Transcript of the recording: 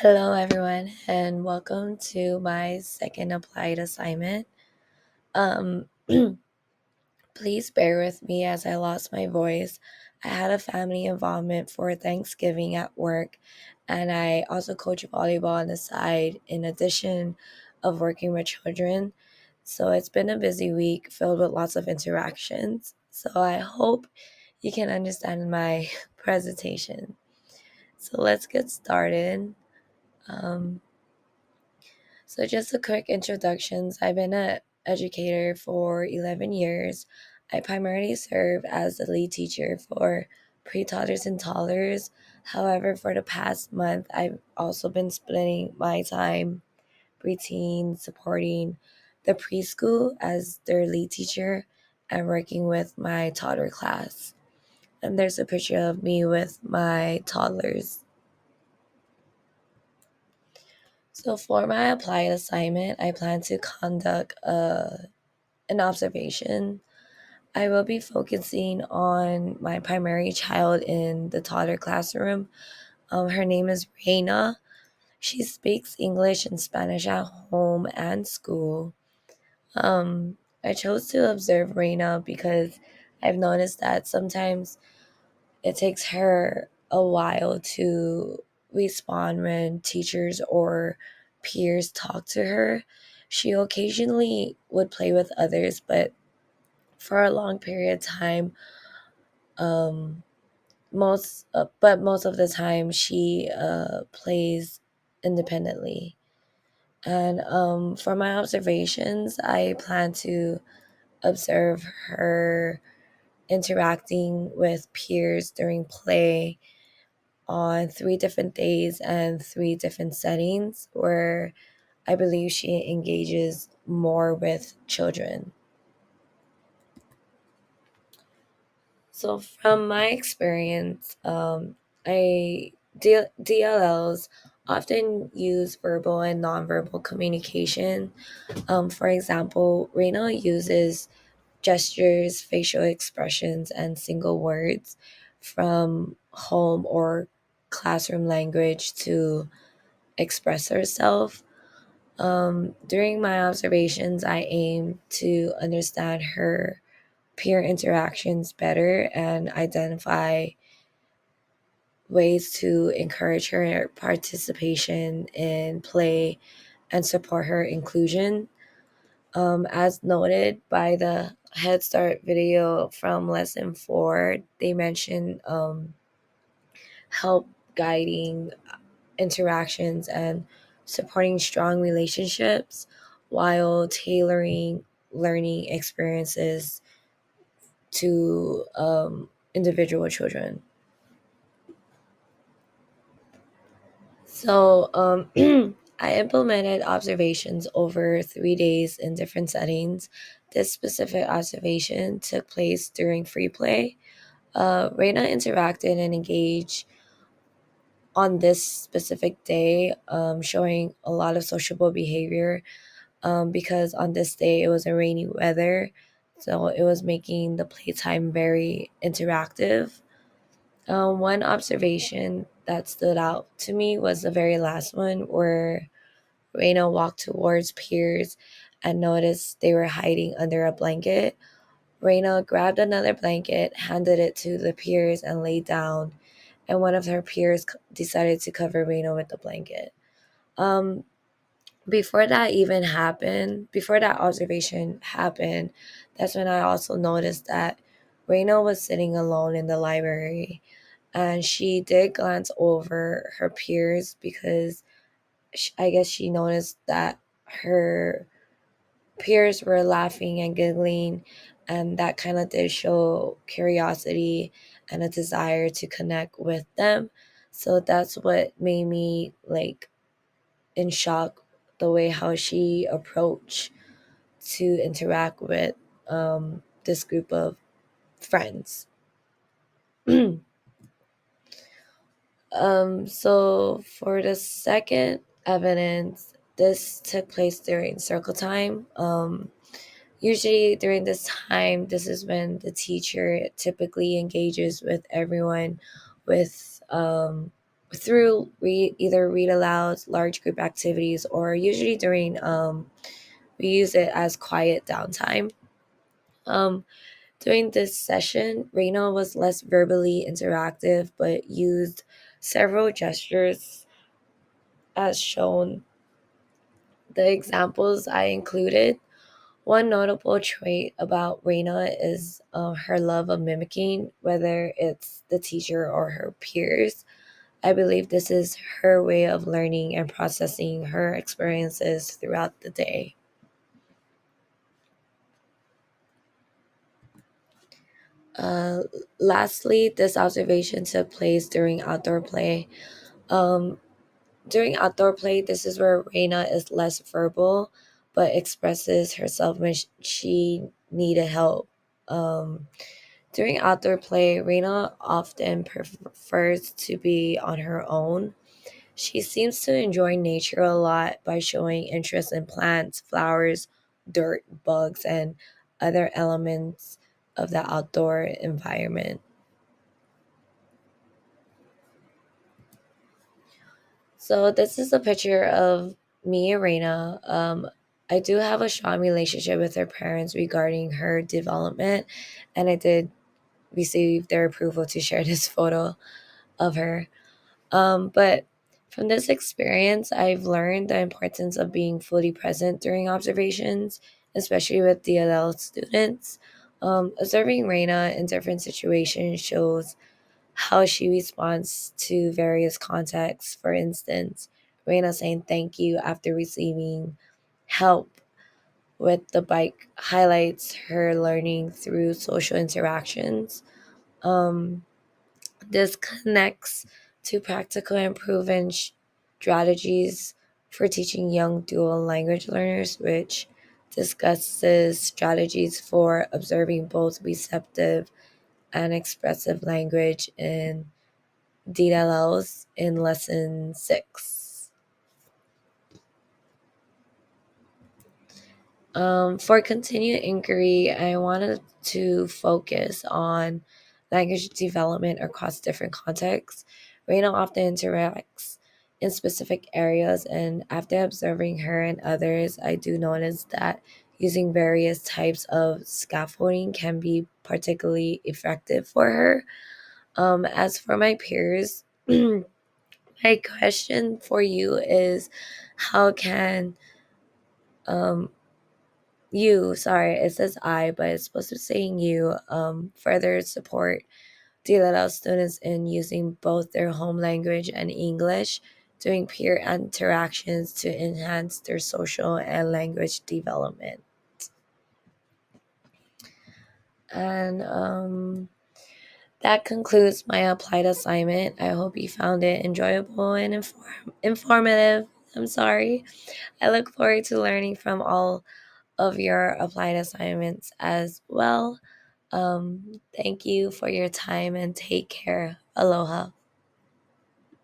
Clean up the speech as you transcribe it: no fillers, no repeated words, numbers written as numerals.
Hello, everyone, and welcome to my second applied assignment. Um, Please bear with me as I lost my voice. I had a family involvement for Thanksgiving at work, and I also coach volleyball on the side in addition of working with children. So it's been a busy week filled with lots of interactions. So I hope you can understand my presentation. So let's get started. Um, So, just a quick introductions. I've been an educator for 11 years. I primarily serve as the lead teacher for pre-toddlers and toddlers. However, for the past month, I've also been splitting my time between supporting the preschool as their lead teacher and working with my toddler class. And there's a picture of me with my toddlers. So, for my applied assignment, I plan to conduct an observation. I will be focusing on my primary child in the toddler classroom. Her name is Reina. She speaks English and Spanish at home and school. I chose to observe Reina because I've noticed that sometimes it takes her a while to respond when teachers or peers talk to her. She occasionally would play with others, but for a long period of time, um, most of the time she plays independently. And for my observations, I plan to observe her interacting with peers during play on 3 different days and 3 different settings where I believe she engages more with children. So, from my experience, DLLs often use verbal and nonverbal communication. For example, Reina uses gestures, facial expressions, and single words from home or classroom language to express herself. During my observations, I aim to understand her peer interactions better and identify ways to encourage her participation in play and support her inclusion. As noted by the Head Start video from lesson 4, they mentioned help guiding interactions and supporting strong relationships while tailoring learning experiences to individual children. So I implemented observations over 3 days in different settings. This specific observation took place during free play. Reina interacted and engaged on this specific day, showing a lot of sociable behavior because on this day it was a rainy weather. So it was making the playtime very interactive. One observation that stood out to me was the very last one where Reina walked towards peers and noticed they were hiding under a blanket. Reina grabbed another blanket, handed it to the peers, and laid down. And one of her peers decided to cover Reina with the blanket. Um, before that observation happened, that's when I also noticed that Reina was sitting alone in the library, and she did glance over her peers because I guess she noticed that her peers were laughing and giggling, and that kind of did show curiosity and a desire to connect with them. So that's what made me like in shock the way how she approached to interact with this group of friends. So for the second evidence, this took place during circle time. Usually during this time, this is when the teacher typically engages with everyone with through either read aloud, large group activities, or usually during we use it as quiet downtime. Um, During this session, Reina was less verbally interactive but used several gestures as shown. The examples I included. One notable trait about Reina is her love of mimicking, whether it's the teacher or her peers. I believe this is her way of learning and processing her experiences throughout the day. Uh, Lastly, this observation took place during outdoor play. Um, During outdoor play, this is where Reina is less verbal but expresses herself when she needed help. Um, During outdoor play, Reina often prefers to be on her own. She seems to enjoy nature a lot by showing interest in plants, flowers, dirt, bugs, and other elements of the outdoor environment. So this is a picture of me and Reina. I do have a strong relationship with her parents regarding her development, and I did receive their approval to share this photo of her. But from this experience, I've learned the importance of being fully present during observations, especially with DLL students. Observing Reina in different situations shows how she responds to various contexts. For instance, Reina saying thank you after receiving help with the bike highlights her learning through social interactions. Um, this connects to practical and proven strategies for teaching young dual language learners, which discusses strategies for observing both receptive and expressive language in DLLs in lesson 6. For continued inquiry, I wanted to focus on language development across different contexts. Reina often interacts in specific areas, and after observing her and others, I do notice that using various types of scaffolding can be particularly effective for her. As for my peers, my question for you is how can um, sorry, it says I, but it's supposed to be saying you, further support DLL students in using both their home language and English, doing peer interactions to enhance their social and language development. And that concludes my applied assignment. I hope you found it enjoyable and informative. I'm sorry. I look forward to learning from all of your applied assignments as well. Thank you for your time and take care. Aloha.